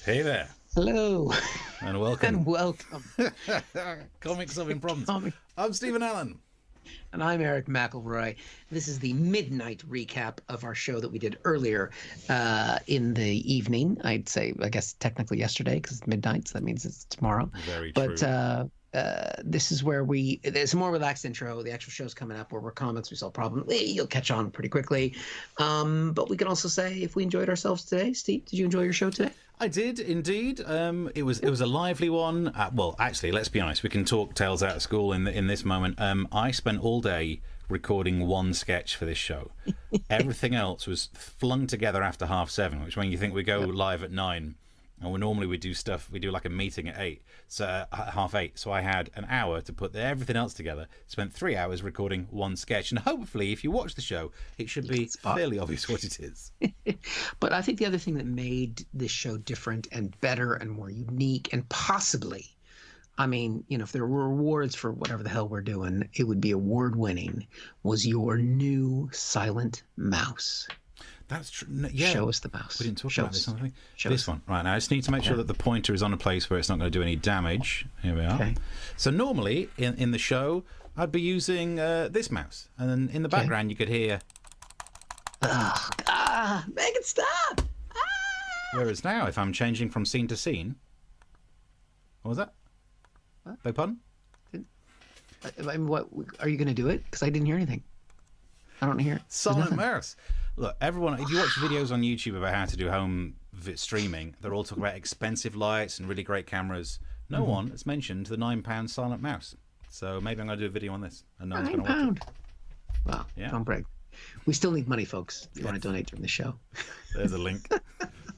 Hey there, Hello and and welcome. welcome. Comics Solving Problems. Tommy. I'm Stephen Allen. And I'm Eric McElroy. This is the midnight recap of our show that we did earlier in the evening. I'd say, I guess, technically yesterday because it's midnight, so that means it's tomorrow. Very But true. this is where there's a more relaxed intro. The actual show's coming up where we're comics, we solve problems. You'll catch on pretty quickly. But we can also say if we enjoyed ourselves today. Steve, did you enjoy your show today? I did indeed. It was a lively one. Well, actually, let's be honest. We can talk tales out of school in this moment. I spent all day recording one sketch for this show. Everything else was flung together after 7:30, which when you think we go live at 9. And we do stuff. We do like a meeting at 8, so at 7:30. So I had an hour to put everything else together. Spent 3 hours recording one sketch, and hopefully, if you watch the show, it should be fairly obvious what it is. But I think the other thing that made this show different and better and more unique and possibly, I mean, if there were awards for whatever the hell we're doing, it would be award winning, was your new silent mouse. That's true. Yeah. Show us the mouse. We didn't talk about this, I think. This one. Right, now I just need to make sure that the pointer is on a place where it's not going to do any damage. Here we are. Okay. So normally, in the show, I'd be using this mouse. And then in the background, you could hear... Make it stop! Whereas now, if I'm changing from scene to scene... What was that? What? Beg pardon? I mean, what, are you going to do it? Because I didn't hear anything. I don't hear it. Silent mouse. Look, everyone, if you watch videos on YouTube about how to do home streaming, they're all talking about expensive lights and really great cameras. No one has mentioned the £9 silent mouse. So maybe I'm going to do a video on this, and no one's going to watch it. Wow, yeah. Don't brag. We still need money, folks. If you want to donate during the show. There's a link.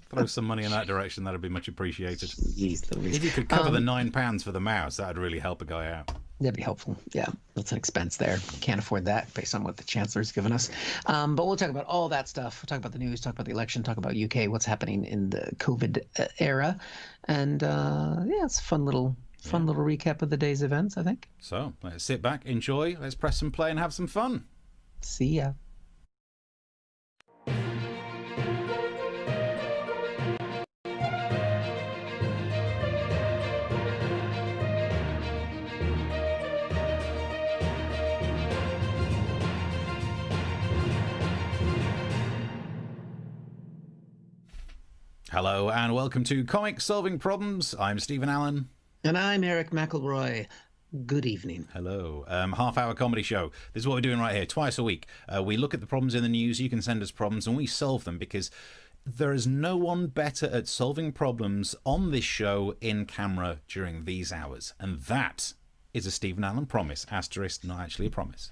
Throw some money in that direction. That'd be much appreciated. Jeez, if you could cover the £9 for the mouse, that'd really help a guy out. That'd be helpful. Yeah, that's an expense there. Can't afford that based on what the Chancellor's given us. But we'll talk about all that stuff. We'll talk about the news, talk about the election, talk about UK, what's happening in the COVID era. And it's a fun little recap of the day's events, I think. So let's sit back, enjoy, let's press some play and have some fun. See ya. Hello and welcome to Comic Solving Problems. I'm Stephen Allen. And I'm Eric McElroy. Good evening. Hello. Half-hour comedy show. This is what we're doing right here, twice a week. We look at the problems in the news, you can send us problems, and we solve them because there is no one better at solving problems on this show in camera during these hours. And that is a Stephen Allen promise. Asterisk, not actually a promise.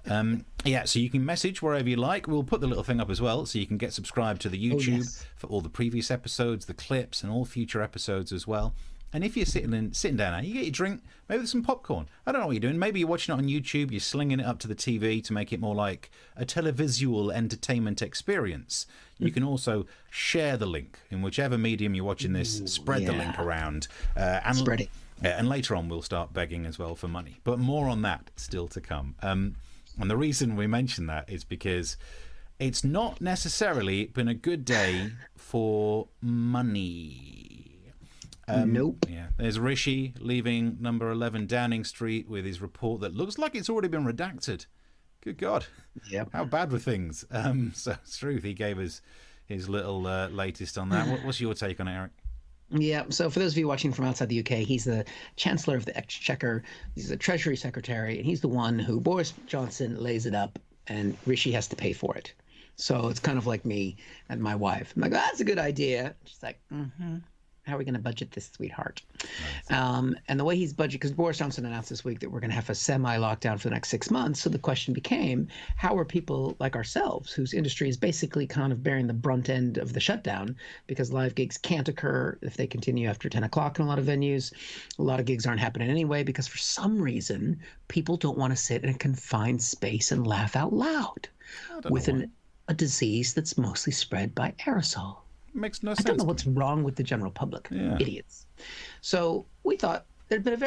So you can message wherever you like. We'll put the little thing up as well, so you can get subscribed to the YouTube for all the previous episodes, the clips, and all future episodes as well. And if you're sitting down now, you get your drink, maybe with some popcorn. I don't know what you're doing. Maybe you're watching it on YouTube, you're slinging it up to the TV to make it more like a televisual entertainment experience. You can also share the link in whichever medium you're watching this. Spread the link around. Spread it. And later on, we'll start begging as well for money. But more on that still to come. And the reason we mention that is because it's not necessarily been a good day for money. Nope. Yeah, there's Rishi leaving number 11 Downing Street with his report that looks like it's already been redacted. Good God. Yep. How bad were things? So it's true, he gave us his little latest on that. What's your take on it, Eric? Yeah, so for those of you watching from outside the UK, he's the Chancellor of the Exchequer, he's the Treasury Secretary, and he's the one who Boris Johnson lays it up, and Rishi has to pay for it. So it's kind of like me and my wife. I'm like, that's a good idea. She's like, how are we going to budget this, sweetheart? Nice. And the way he's budgeted, because Boris Johnson announced this week that we're going to have a semi-lockdown for the next 6 months. So the question became, how are people like ourselves, whose industry is basically kind of bearing the brunt end of the shutdown, because live gigs can't occur if they continue after 10 o'clock in a lot of venues. A lot of gigs aren't happening anyway, because for some reason, people don't want to sit in a confined space and laugh out loud with a disease that's mostly spread by aerosol. Makes no sense. I don't know what's wrong with the general public. Idiots. So we thought there'd been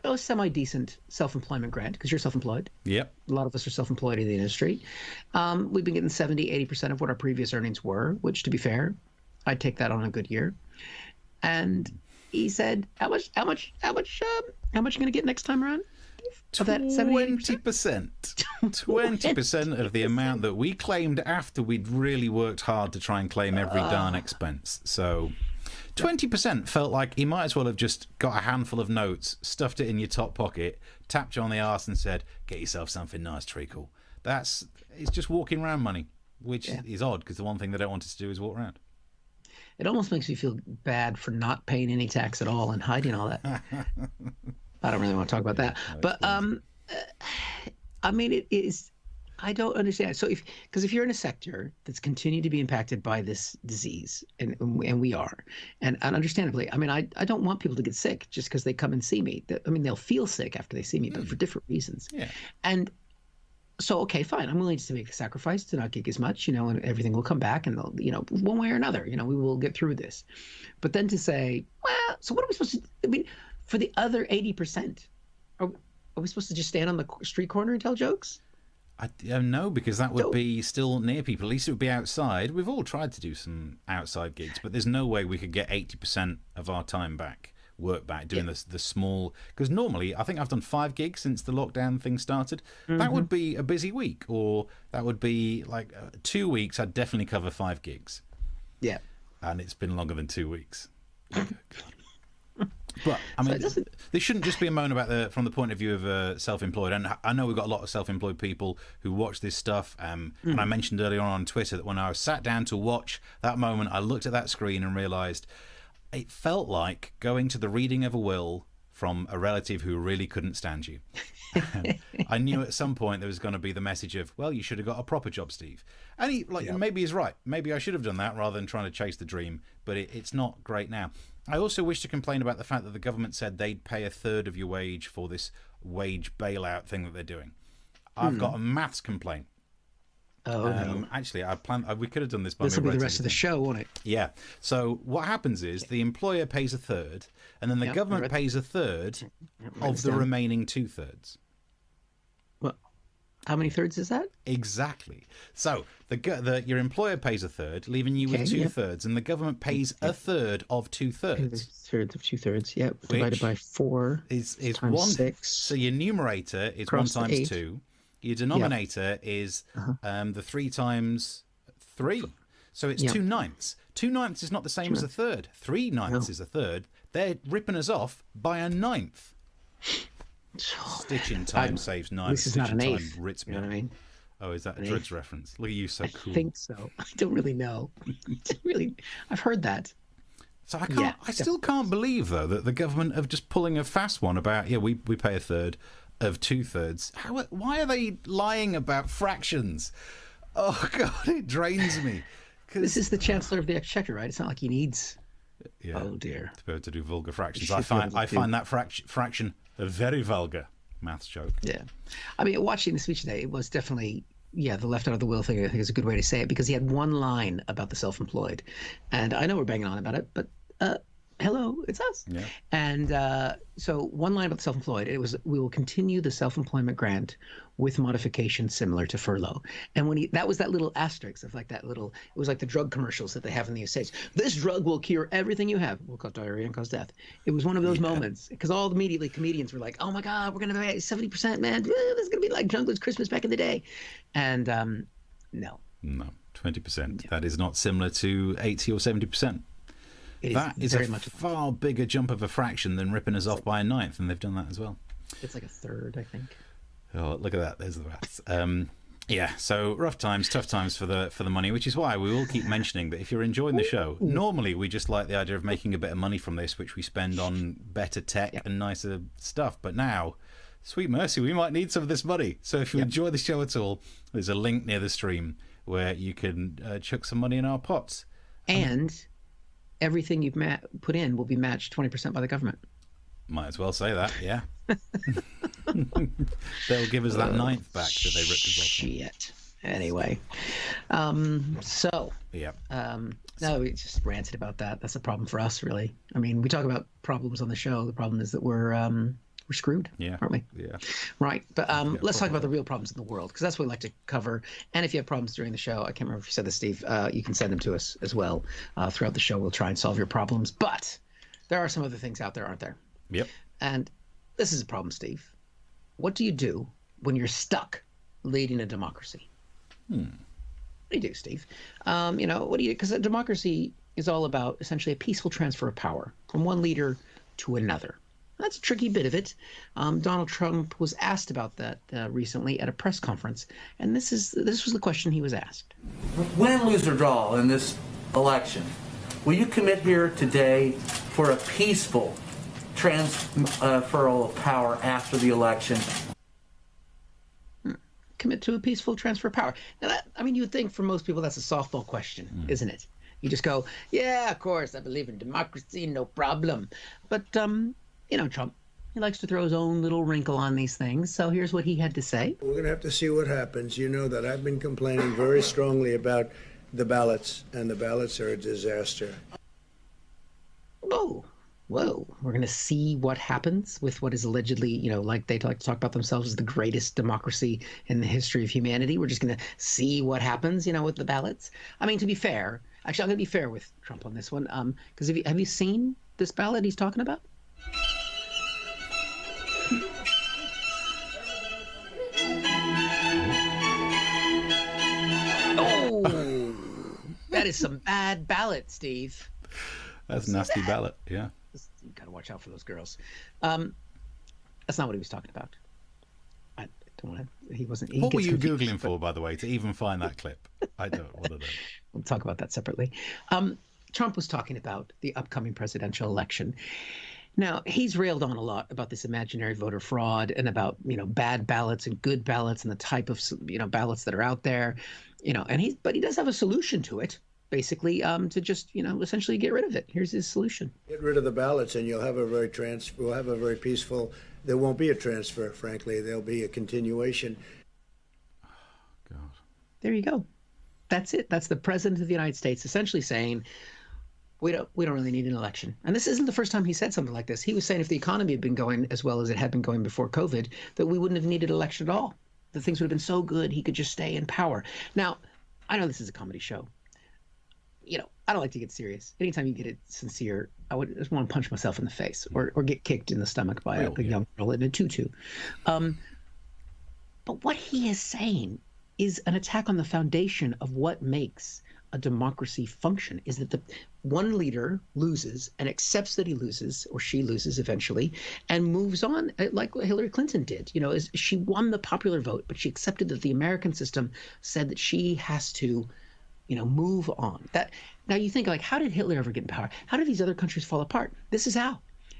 a semi-decent self-employment grant, because you're self-employed. Yep. A lot of us are self-employed in the industry. We've been getting 70, 80% of what our previous earnings were, which, to be fair, I'd take that on a good year. And he said, how much are you going to get next time around? Of that 20%. 20% of the amount that we claimed after we'd really worked hard to try and claim every darn expense. So 20% felt like he might as well have just got a handful of notes, stuffed it in your top pocket, tapped you on the arse and said, get yourself something nice, treacle. It's just walking around money, which is odd because the one thing they don't want us to do is walk around. It almost makes me feel bad for not paying any tax at all and hiding all that. I don't really want to talk about that. But I mean, it is. I don't understand. So because if you're in a sector that's continued to be impacted by this disease, and we are, and understandably, I mean, I don't want people to get sick just because they come and see me. I mean, they'll feel sick after they see me, but for different reasons. Yeah. And so, okay, fine. I'm willing to make the sacrifice to not gig as much, and everything will come back, and one way or another, we will get through this. But then to say, well, so what are we supposed to? I mean, for the other 80%, are we supposed to just stand on the street corner and tell jokes? I don't know, because that would be still near people. At least it would be outside. We've all tried to do some outside gigs, but there's no way we could get 80% of our time back, work back, doing the small. Because normally, I think I've done 5 gigs since the lockdown thing started. That would be a busy week, or that would be like 2 weeks. I'd definitely cover 5 gigs. Yeah. And it's been longer than 2 weeks. But I mean, this shouldn't just be a moan about from the point of view of self-employed. And I know we've got a lot of self-employed people who watch this stuff. And I mentioned earlier on Twitter that when I was sat down to watch that moment, I looked at that screen and realised it felt like going to the reading of a will from a relative who really couldn't stand you. I knew at some point there was going to be the message of, well, you should have got a proper job, Steve. And maybe he's right. Maybe I should have done that rather than trying to chase the dream. But it's not great now. I also wish to complain about the fact that the government said they'd pay a third of your wage for this wage bailout thing that they're doing. I've got a maths complaint. Oh, no. Actually, we could have done this by This will be the rest of the show, won't it? Yeah. So what happens is the employer pays a third, and then the government pays a third of the remaining 2/3. Well, how many thirds is that? Exactly. So your employer pays a third, leaving you with 2/3, and the government pays a third of 2/3. Thirds of 2/3. Yep. Divided by 4 is times 1. 6. So your numerator is 1 times 8. 2. Your denominator is the 3 times 3. So it's 2/9. 2/9 is not the same as a third. 3/9 is a third. They're ripping us off by a 1/9. Stitching time saves 9. This is not an eighth. Ritz me. You know what I mean? Oh, is that a Drugs reference? Look at you, so cool. I think so. I don't really know. I've heard that. So I still can't believe, though, that the government are just pulling a fast one about, we pay a third of 2/3. Why are they lying about fractions? Oh, God, it drains me. This is the Chancellor of the Exchequer, right? It's not like he needs... Yeah, oh, dear. To be able to do vulgar fractions. I find that fraction a very vulgar maths joke. Yeah. I mean, watching the speech today, it was definitely... Yeah, the left out of the will thing, I think, is a good way to say it, because he had one line about the self-employed. And I know we're banging on about it, but... hello, it's us. Yeah. And so one line about the self-employed, it was, we will continue the self-employment grant with modifications similar to furlough. And when that was that little asterisk of like that little, it was like the drug commercials that they have in the States. This drug will cure everything you have. Will cause diarrhea and cause death. It was one of those moments, because all immediately comedians were like, oh my God, we're going to pay 70%, man. This is going to be like Jungler's Christmas back in the day. And no. No, 20%. Yeah. That is not similar to 80 or 70%. That is a far bigger jump of a fraction than ripping us off by a 1/9, and they've done that as well. It's like a third, I think. Oh, look at that! There's the maths. Yeah, so rough times, tough times for the money, which is why we all keep mentioning that if you're enjoying the show, normally we just like the idea of making a bit of money from this, which we spend on better tech and nicer stuff. But now, sweet mercy, we might need some of this money. So if you enjoy the show at all, there's a link near the stream where you can chuck some money in our pots. And everything you've put in will be matched 20% by the government. Might as well say that, yeah. They'll give us that 9th back that they ripped us off. Shit. Anyway, no, we just ranted about that. That's a problem for us, really. I mean, we talk about problems on the show. The problem is that we're screwed, aren't we? Yeah. Right. But let's talk about the real problems in the world, because that's what we like to cover. And if you have problems during the show, I can't remember if you said this, Steve, you can send them to us as well. Throughout the show, we'll try and solve your problems. But there are some other things out there, aren't there? Yep. And this is a problem, Steve. What do you do when you're stuck leading a democracy? What do you do, Steve? What do you do? Because a democracy is all about essentially a peaceful transfer of power from one leader to another. That's a tricky bit of it. Donald Trump was asked about that recently at a press conference, and this was the question he was asked. Win, lose, or draw in this election, will you commit here today for a peaceful transferal of power after the election? Commit to a peaceful transfer of power. Now, you would think for most people that's a softball question, isn't it? You just go, yeah, of course, I believe in democracy, no problem. But Trump, he likes to throw his own little wrinkle on these things. So here's what he had to say. We're going to have to see what happens. You know that I've been complaining very strongly about the ballots, and the ballots are a disaster. Whoa. We're going to see what happens with what is allegedly, like they like to talk about themselves as the greatest democracy in the history of humanity. We're just going to see what happens, with the ballots. To be fair, actually, I'm going to be fair with Trump on this one. Because have you seen this ballot he's talking about? Oh, that is some bad ballot, Steve. That's a nasty ballot, yeah. You got to watch out for those girls. That's not what he was talking about. I don't want to. He wasn't. What were you Googling for, by the way, to even find that clip? I don't. What are they? We'll talk about that separately. Trump was talking about the upcoming presidential election. Now, he's railed on a lot about this imaginary voter fraud and about, bad ballots and good ballots and the type of, ballots that are out there, but he does have a solution to it, basically, to just, essentially get rid of it. Here's his solution. Get rid of the ballots and we'll have a very peaceful, there won't be a transfer, frankly. There'll be a continuation. Oh, God. There you go. That's it. That's the president of the United States essentially saying, we don't really need an election. And this isn't the first time he said something like this. He was saying if the economy had been going as well as it had been going before COVID, that we wouldn't have needed an election at all. That things would have been so good he could just stay in power. Now, I know this is a comedy show. I don't like to get serious. Anytime you get it sincere, I just want to punch myself in the face or get kicked in the stomach by a young girl in a tutu. But what he is saying is an attack on the foundation of what makes a democracy function, is that the one leader loses and accepts that he loses or she loses eventually and moves on, like Hillary Clinton did. She won the popular vote, but she accepted that the American system said that she has to, move on. Now you think, like, how did Hitler ever get in power? How did these other countries fall apart? This is how.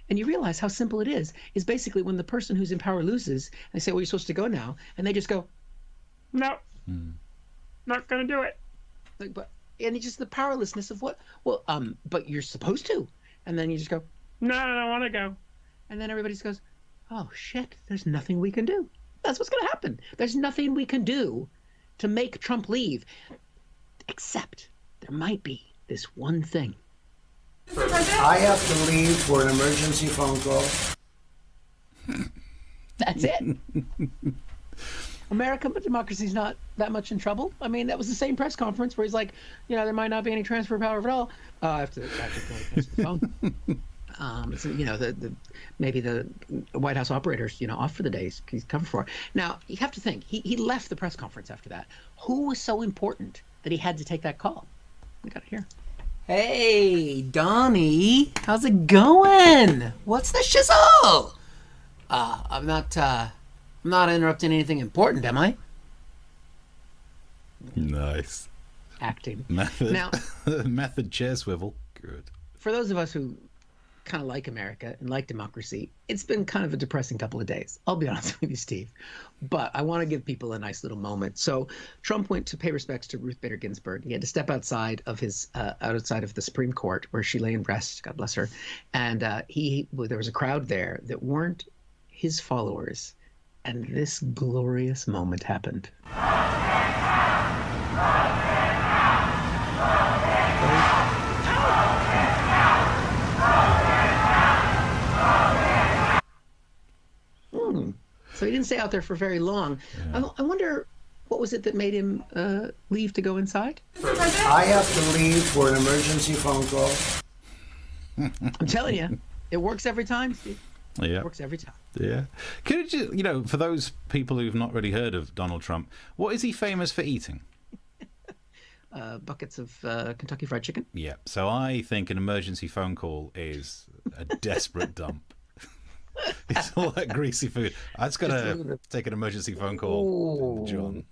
And you realize how simple it is basically when the person who's in power loses, they say, well, you're supposed to go now. And they just go, no, not going to do it. And it's just the powerlessness of what? Well, but you're supposed to. And then you just go, no, I don't want to go. And then everybody just goes, oh, shit, there's nothing we can do. That's what's going to happen. There's nothing we can do to make Trump leave, except there might be this one thing. I have to leave for an emergency phone call. That's it. American democracy's not that much in trouble. That was the same press conference where he's like, there might not be any transfer of power at all. I have to go to the phone. So, maybe the White House operators, off for the days he's covered for. Now, you have to think, he left the press conference after that. Who was so important that he had to take that call? We got it here. Hey, Donnie, how's it going? What's the shizzle? I'm not interrupting anything important, am I? Nice. Acting. Method. Now, method chair swivel. Good. For those of us who kind of like America and like democracy, it's been kind of a depressing couple of days. I'll be honest with you, Steve. But I want to give people a nice little moment. So Trump went to pay respects to Ruth Bader Ginsburg. He had to step outside of the Supreme Court where she lay in rest, God bless her. And there was a crowd there that weren't his followers. And this glorious moment happened. So he didn't stay out there for very long. Yeah. I wonder, what was it that made him leave to go inside? I have to leave for an emergency phone call. I'm telling you, it works every time, Steve. Yeah. It works every time. Yeah. Could you, for those people who've not really heard of Donald Trump, what is he famous for eating? Buckets of Kentucky Fried Chicken. Yeah. So I think an emergency phone call is a desperate dump. It's all that greasy food. I just got to take an emergency phone call, John.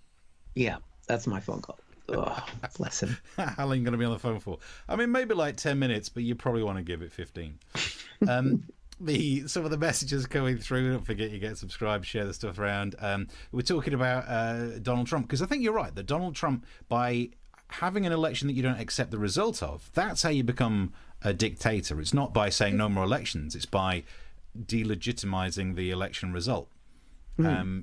Yeah, that's my phone call. Oh, bless him. How long are you going to be on the phone for? I mean, maybe like 10 minutes, but you probably want to give it 15. Some of the messages coming through, don't forget you get subscribed, share the stuff around. We're talking about Donald Trump, because I think you're right that Donald Trump, by having an election that you don't accept the result of, that's how you become a dictator. It's not by saying no more elections, it's by delegitimizing the election result.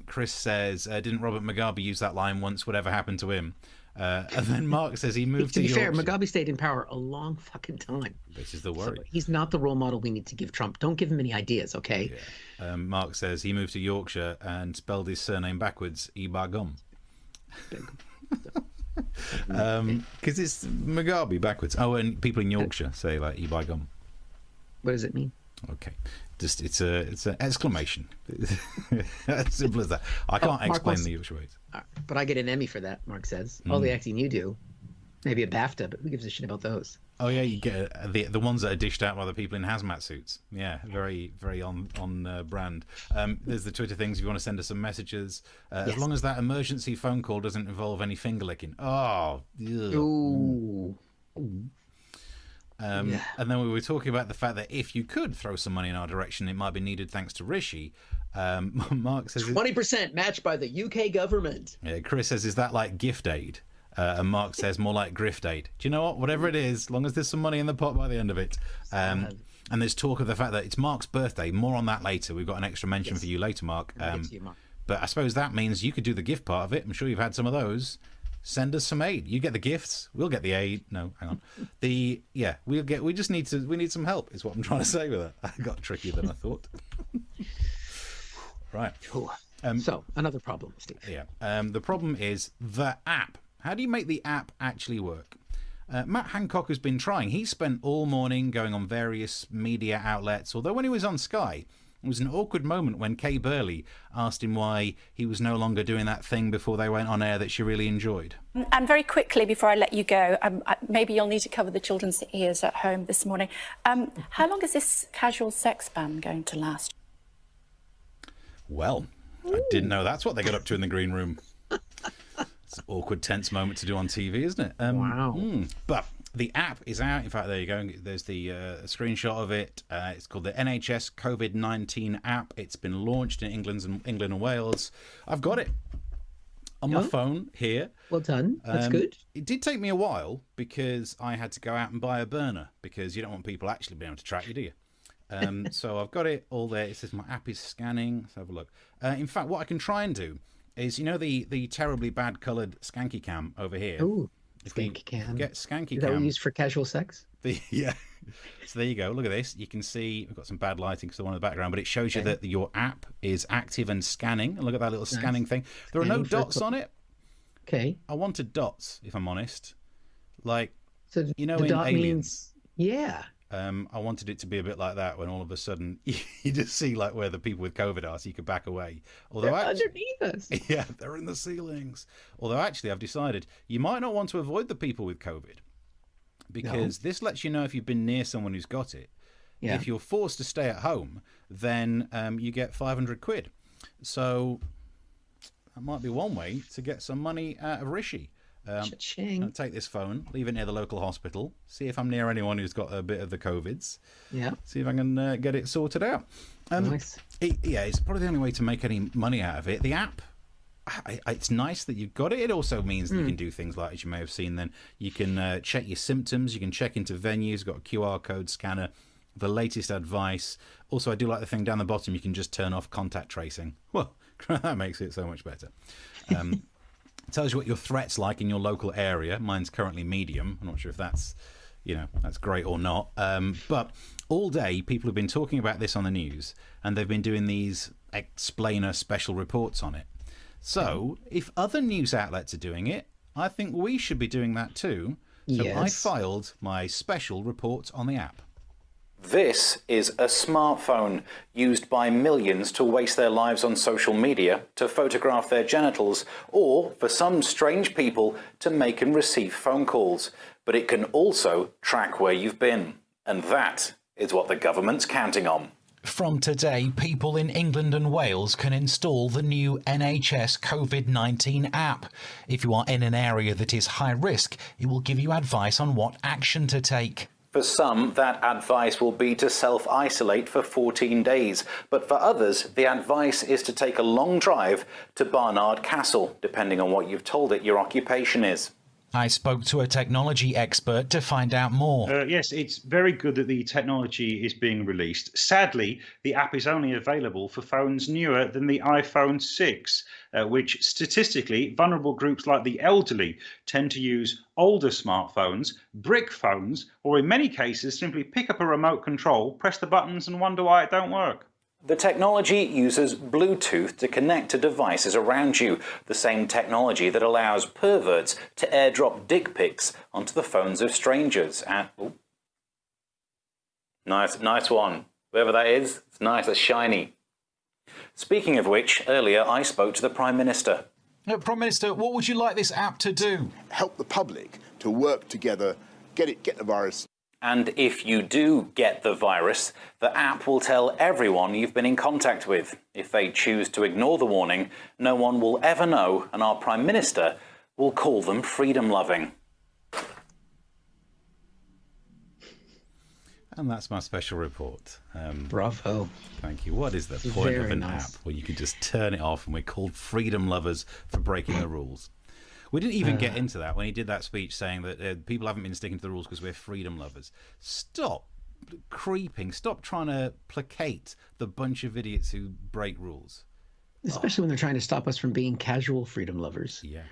Chris says, didn't Robert Mugabe use that line once? Whatever happened to him? And then Mark says he moved to be Yorkshire. fair, Mugabe stayed in power a long fucking time. This is the worry. So he's not the role model we need to give Trump. Don't give him any ideas, okay? Yeah. Mark says he moved to Yorkshire and spelled his surname backwards, Ibagum. Because it's Mugabe backwards. Oh, and people in Yorkshire say like Ibagum. What does it mean? Okay. Just it's an exclamation. As simple as that. I can't explain the Yorkshire ways. But I get an Emmy for that, Mark says. All the acting you do. Maybe a BAFTA, but who gives a shit about those? Oh yeah, you get the ones that are dished out by the people in hazmat suits. Yeah, very very on brand. There's the Twitter things if you want to send us some messages. Yes. As long as that emergency phone call doesn't involve any finger licking. Oh. Ugh. Ooh. And then we were talking about the fact that if you could throw some money in our direction, it might be needed thanks to Rishi. Mark says 20% matched by the UK government. Yeah, Chris says, is that like gift aid? And Mark says more like grift aid. Do you know what? Whatever it is, as long as there's some money in the pot by the end of it. And there's talk of the fact that it's Mark's birthday. More on that later. We've got an extra mention for you later, Mark. But I suppose that means you could do the gift part of it. I'm sure you've had some of those. Send us some aid. You get the gifts. We'll get the aid. No, hang on. We need some help. Is what I'm trying to say with that. I got trickier than I thought. Right. So another problem, Steve. Yeah. The problem is the app. How do you make the app actually work? Matt Hancock has been trying. He spent all morning going on various media outlets. Although when he was on Sky, it was an awkward moment when Kay Burley asked him why he was no longer doing that thing before they went on air that she really enjoyed. And very quickly, before I let you go, maybe you'll need to cover the children's ears at home this morning. How long is this casual sex ban going to last? Well, I didn't know that's what they got up to in the green room. It's an awkward, tense moment to do on TV, isn't it? Wow. But the app is out. In fact, there you go. There's the screenshot of it. It's called the NHS COVID-19 app. It's been launched in England and Wales. I've got it on my phone here. Well done. That's good. It did take me a while because I had to go out and buy a burner because you don't want people actually being able to track you, do you? So I've got it all there. It says my app is scanning. Let's have a look. In fact, what I can try and do is, the terribly bad coloured skanky cam over here. Ooh, skanky cam. Get skanky cam. Is that what we use for casual sex? Yeah. So there you go. Look at this. You can see we've got some bad lighting because the one in the background, but it shows you that your app is active and scanning. And look at that little scanning thing. There are no dots on it. Okay. I wanted dots, if I'm honest. Like, so the in dot Aliens. Yeah. I wanted it to be a bit like that when all of a sudden you just see like where the people with COVID are, so you could back away. Although they're underneath us. Yeah, they're in the ceilings. Although actually, I've decided you might not want to avoid the people with COVID because this lets you know if you've been near someone who's got it. Yeah. If you're forced to stay at home, then you get 500 quid. So that might be one way to get some money out of Rishi. I'll take this phone, leave it near the local hospital, see if I'm near anyone who's got a bit of the COVIDs. Yeah. See if I can get it sorted out. Nice. It's probably the only way to make any money out of it. The app, it's nice that you've got it. It also means that you can do things like, as you may have seen then, you can check your symptoms, you can check into venues, got a QR code scanner, the latest advice. Also, I do like the thing down the bottom, you can just turn off contact tracing. Well, that makes it so much better. Tells you what your threat's like in your local area. Mine's currently medium. I'm not sure if that's great or not. But all day, people have been talking about this on the news, and they've been doing these explainer special reports on it. So, if other news outlets are doing it, I think we should be doing that too. So I filed my special report on the app. This is a smartphone used by millions to waste their lives on social media, to photograph their genitals, or for some strange people to make and receive phone calls. But it can also track where you've been. And that is what the government's counting on. From today, people in England and Wales can install the new NHS COVID-19 app. If you are in an area that is high risk, it will give you advice on what action to take. For some, that advice will be to self-isolate for 14 days. But for others, the advice is to take a long drive to Barnard Castle, depending on what you've told it your occupation is. I spoke to a technology expert to find out more. Yes, it's very good that the technology is being released. Sadly, the app is only available for phones newer than the iPhone 6, which statistically, vulnerable groups like the elderly tend to use older smartphones, brick phones, or in many cases simply pick up a remote control, press the buttons and wonder why it don't work. The technology uses Bluetooth to connect to devices around you, the same technology that allows perverts to airdrop dick pics onto the phones of strangers. And nice one. Whoever that is, it's nice, it's shiny. Speaking of which, earlier I spoke to the Prime Minister. Prime Minister, what would you like this app to do? Help the public to work together, get the virus. And if you do get the virus, the app will tell everyone you've been in contact with. If they choose to ignore the warning, no one will ever know, and our Prime Minister will call them freedom-loving. And that's my special report. Bravo. Thank you. What is the point of an app where you can just turn it off and we're called freedom lovers for breaking the rules? We didn't even get into that when he did that speech saying that people haven't been sticking to the rules because we're freedom lovers. Stop creeping. Stop trying to placate the bunch of idiots who break rules. Especially when they're trying to stop us from being casual freedom lovers. Yeah.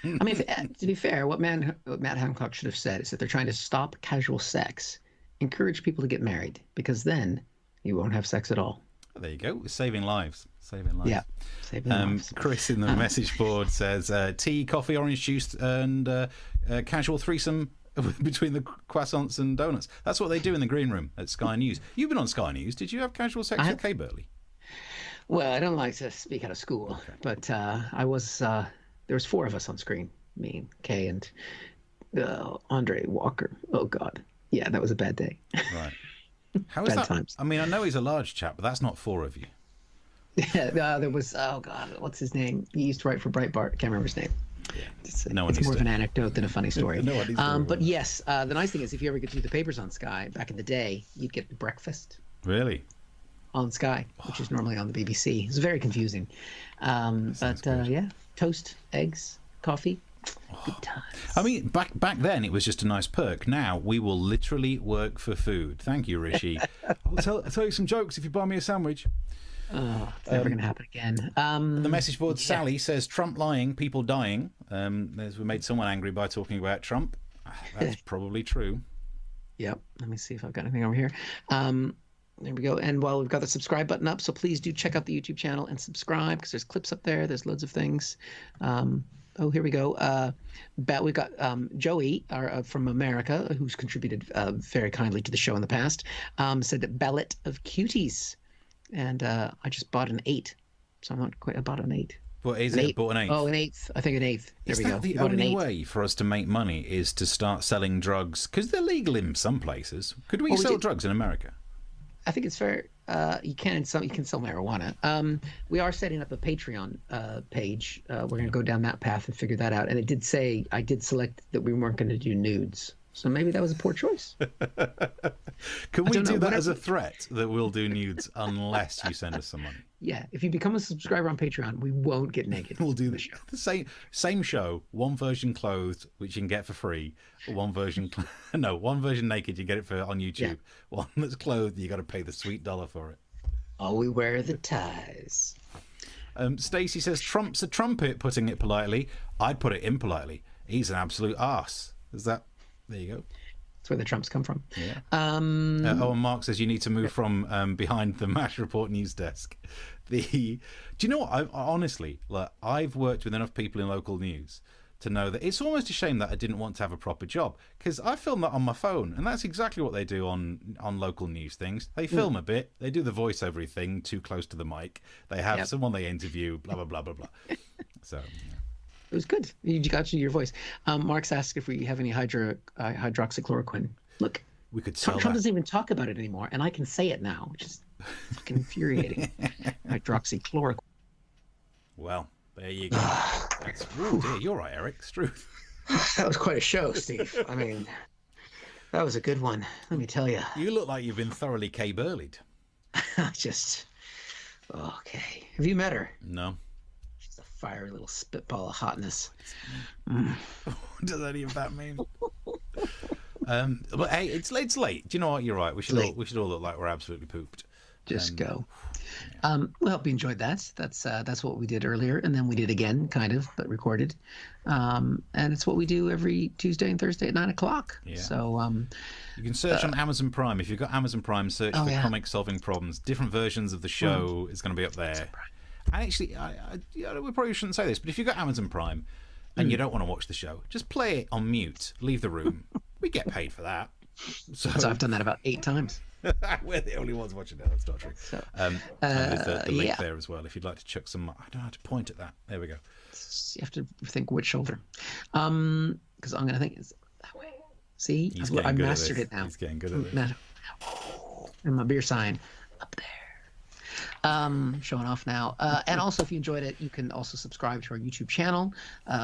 I mean, to be fair, what Matt Hancock should have said is that they're trying to stop casual sex, encourage people to get married, because then you won't have sex at all. There you go. Saving lives. Saving lives. Yeah. Saving lives. Chris in the message board says tea, coffee, orange juice, and casual threesome between the croissants and donuts. That's what they do in the green room at Sky News. You've been on Sky News. Did you have casual sex with Kay Burley? Well, I don't like to speak out of school, but I was. There was 4 of us on screen. Me, Kay, and Andre Walker. Oh God, yeah, that was a bad day. Right. How is that? Times. I mean, I know he's a large chap, but that's not 4 of you. Yeah, there was. Oh God, what's his name? He used to write for Breitbart. Can't remember his name. Yeah. It's more of an anecdote than a funny story. But yes, the nice thing is if you ever get to do the papers on Sky, back in the day, you'd get breakfast. Really? On Sky, which is normally on the BBC. It's very confusing. Yeah, toast, eggs, coffee. Good times. I mean, back then it was just a nice perk. Now we will literally work for food. Thank you, Rishi. I'll tell you some jokes if you buy me a sandwich. Oh, it's never going to happen again. The message board, Sally says, Trump lying, people dying. We made someone angry by talking about Trump. That's probably true. Yep. Let me see if I've got anything over here. There we go. And we've got the subscribe button up, so please do check out the YouTube channel and subscribe because there's clips up there. There's loads of things. Oh, here we go. We've got Joey from America, who's contributed very kindly to the show in the past, said that ballot of cuties. And I just bought an 8. So I'm not quite. I bought an 8. What is it? Bought an 8? Oh, an 8th. I think an 8th. There we go. The only way for us to make money is to start selling drugs? Because they're legal in some places. Could we sell drugs in America? I think it's fair. You can sell marijuana. We are setting up a Patreon page. We're going to go down that path and figure that out. And it did say I did select that we weren't going to do nudes. So maybe that was a poor choice. Can we do that as a threat that we'll do nudes unless you send us some money? Yeah, if you become a subscriber on Patreon, we won't get naked. We'll do the same show, one version clothed, which you can get for free. One version naked, you get it on YouTube. Yeah. One that's clothed, you got to pay the sweet dollar for it. Oh, we wear the ties. Stacey says Trump's a trumpet, putting it politely. I'd put it impolitely. He's an absolute arse. Is that? There you go. That's where the Trumps come from. Yeah. And Mark says you need to move from behind the MASH Report news desk. Do you know what? Honestly, I've worked with enough people in local news to know that it's almost a shame that I didn't want to have a proper job, because I film that on my phone, and that's exactly what they do on local news things. They film a bit, they do the voiceover thing too close to the mic, they have someone they interview, blah blah blah blah blah. So it was good. You got your voice. Mark's asked if we have any hydroxychloroquine. Look, we could sell Trump that. doesn't even talk about it anymore, and I can say it now, which is fucking infuriating. Hydroxychloroquine. Well, there you go. Oh dear, you're right, Eric. Struth. That was quite a show, Steve. I mean, that was a good one. Let me tell you. You look like you've been thoroughly K-Burlied. Just okay. Have you met her? No. She's a fiery little spitball of hotness. What does any of that mean? But hey, it's late. Do you know what? You're right. We should all look like we're absolutely pooped. Just go. We hope you enjoyed that. That's what we did earlier, and then we did again, kind of, but recorded. And it's what we do every Tuesday and Thursday at 9 o'clock. Yeah. So you can search on Amazon Prime. If you've got Amazon Prime, search for Comic Solving Problems. Different versions of the show is going to be up there. And actually, we probably shouldn't say this, but if you've got Amazon Prime and you don't want to watch the show, just play it on mute. Leave the room. We get paid for that. So I've done that about 8 times. We're the only ones watching it. That's not true. So, and there's the link there as well. If you'd like to chuck some, I don't know how to point at that. There we go. You have to think which shoulder, because I'm going to think it's that way. See, I mastered it now. He's getting good at it. And my beer sign up there. Showing off now. And also, if you enjoyed it, you can also subscribe to our YouTube channel,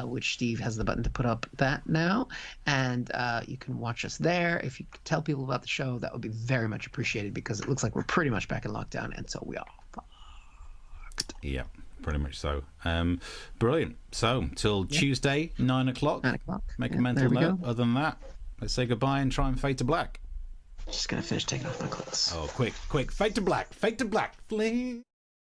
which Steve has the button to put up that now. And you can watch us there. If you could tell people about the show, that would be very much appreciated, because it looks like we're pretty much back in lockdown, and so we are fucked. Yeah, pretty much so. Brilliant. So, till Tuesday, 9 o'clock. 9 o'clock. Make a mental note. Other than that, let's say goodbye and try and fade to black. Just going to finish taking off my clothes. Oh, quick. Fade to black. Fade to black. Fling.